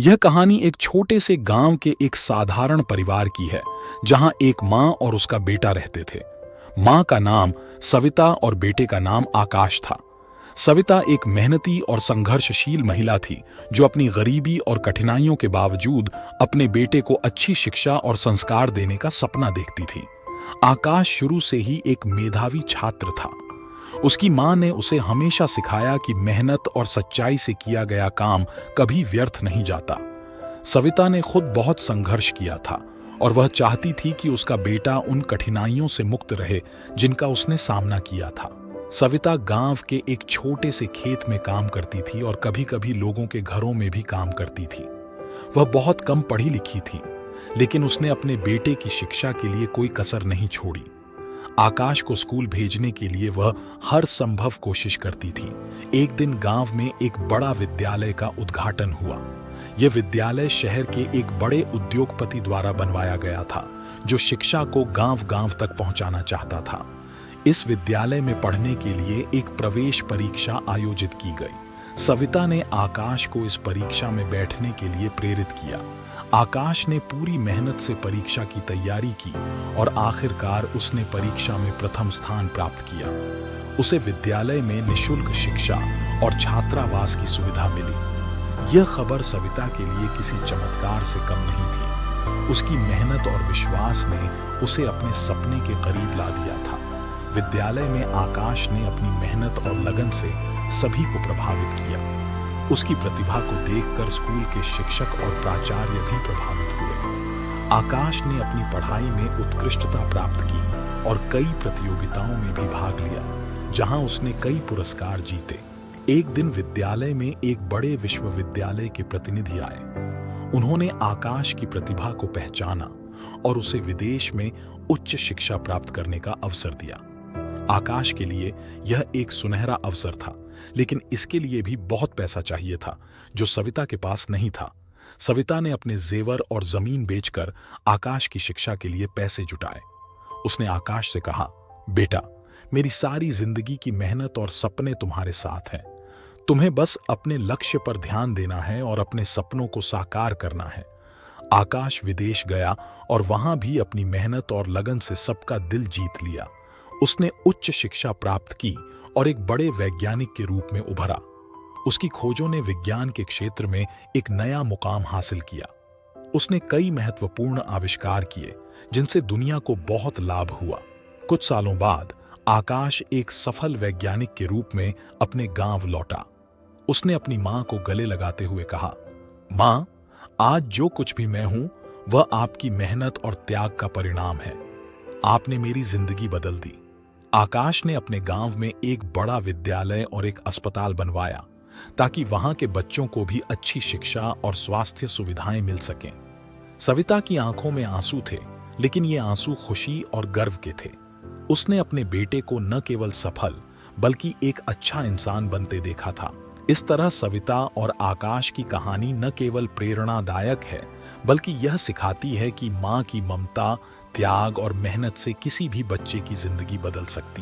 यह कहानी एक छोटे से गांव के एक साधारण परिवार की है, जहां एक माँ और उसका बेटा रहते थे। माँ का नाम सविता और बेटे का नाम आकाश था। सविता एक मेहनती और संघर्षशील महिला थी, जो अपनी गरीबी और कठिनाइयों के बावजूद अपने बेटे को अच्छी शिक्षा और संस्कार देने का सपना देखती थी। आकाश शुरू से ही एक मेधावी छात्र था। उसकी माँ ने उसे हमेशा सिखाया कि मेहनत और सच्चाई से किया गया काम कभी व्यर्थ नहीं जाता। सविता ने खुद बहुत संघर्ष किया था और वह चाहती थी कि उसका बेटा उन कठिनाइयों से मुक्त रहे जिनका उसने सामना किया था। सविता गांव के एक छोटे से खेत में काम करती थी और कभी-कभी लोगों के घरों में भी काम करती थी। वह बहुत कम पढ़ी लिखी थी, लेकिन उसने अपने बेटे की शिक्षा के लिए कोई कसर नहीं छोड़ी। आकाश को स्कूल भेजने के लिए वह हर संभव कोशिश करती थी। एक दिन गांव में एक बड़ा विद्यालय का उद्घाटन हुआ। यह विद्यालय शहर के एक बड़े उद्योगपति द्वारा बनवाया गया था, जो शिक्षा को गांव-गांव तक पहुंचाना चाहता था। इस विद्यालय में पढ़ने के लिए एक प्रवेश परीक्षा आयोजित की गई। सविता ने आकाश को इस परीक्षा में बैठने के लिए प्रेरित किया। आकाश ने पूरी मेहनत से परीक्षा की तैयारी की और आखिरकार उसने परीक्षा में प्रथम स्थान प्राप्त किया। उसे विद्यालय में निःशुल्क शिक्षा और छात्रावास की सुविधा मिली। यह खबर सविता के लिए किसी चमत्कार से कम नहीं थी। उसकी मेहनत और विश्वास ने उसे अपने सपने के करीब ला दिया था। विद्यालय में आकाश ने अपनी मेहनत और लगन से सभी को प्रभावित किया। उसकी प्रतिभा को देखकर स्कूल के शिक्षक और प्राचार्य भी प्रभावित हुए। आकाश ने अपनी पढ़ाई में उत्कृष्टता प्राप्त की और कई प्रतियोगिताओं में भी भाग लिया, जहां उसने कई पुरस्कार जीते। एक दिन विद्यालय में एक बड़े विश्वविद्यालय के प्रतिनिधि आए। उन्होंने आकाश की प्रतिभा को पहचाना और उसे विदेश में उच्च शिक्षा प्राप्त करने का अवसर दिया। आकाश के लिए यह एक सुनहरा अवसर था, लेकिन इसके लिए भी बहुत पैसा चाहिए था, जो सविता के पास नहीं था। सविता ने अपने जेवर और जमीन बेचकर आकाश की शिक्षा के लिए पैसे जुटाए। उसने आकाश से कहा, बेटा, मेरी सारी जिंदगी की मेहनत और सपने तुम्हारे साथ हैं। तुम्हें बस अपने लक्ष्य पर ध्यान देना है और अपने सपनों को साकार करना है। आकाश विदेश गया और वहां भी अपनी मेहनत और लगन से सबका दिल जीत लिया। उसने उच्च शिक्षा प्राप्त की और एक बड़े वैज्ञानिक के रूप में उभरा। उसकी खोजों ने विज्ञान के क्षेत्र में एक नया मुकाम हासिल किया। उसने कई महत्वपूर्ण आविष्कार किए, जिनसे दुनिया को बहुत लाभ हुआ। कुछ सालों बाद आकाश एक सफल वैज्ञानिक के रूप में अपने गांव लौटा। उसने अपनी मां को गले लगाते हुए कहा, मां, आज जो कुछ भी मैं हूं, वह आपकी मेहनत और त्याग का परिणाम है। आपने मेरी जिंदगी बदल दी। आकाश ने अपने गांव में एक बड़ा विद्यालय और एक अस्पताल बनवाया, ताकि वहां के बच्चों को भी अच्छी शिक्षा और स्वास्थ्य सुविधाएं मिल सकें। सविता की आंखों में आंसू थे, लेकिन ये आंसू खुशी और गर्व के थे। उसने अपने बेटे को न केवल सफल, बल्कि एक अच्छा इंसान बनते देखा था। इस तरह सविता और आकाश की कहानी न केवल प्रेरणादायक है, बल्कि यह सिखाती है कि मां की ममता, त्याग और मेहनत से किसी भी बच्चे की जिंदगी बदल सकती है।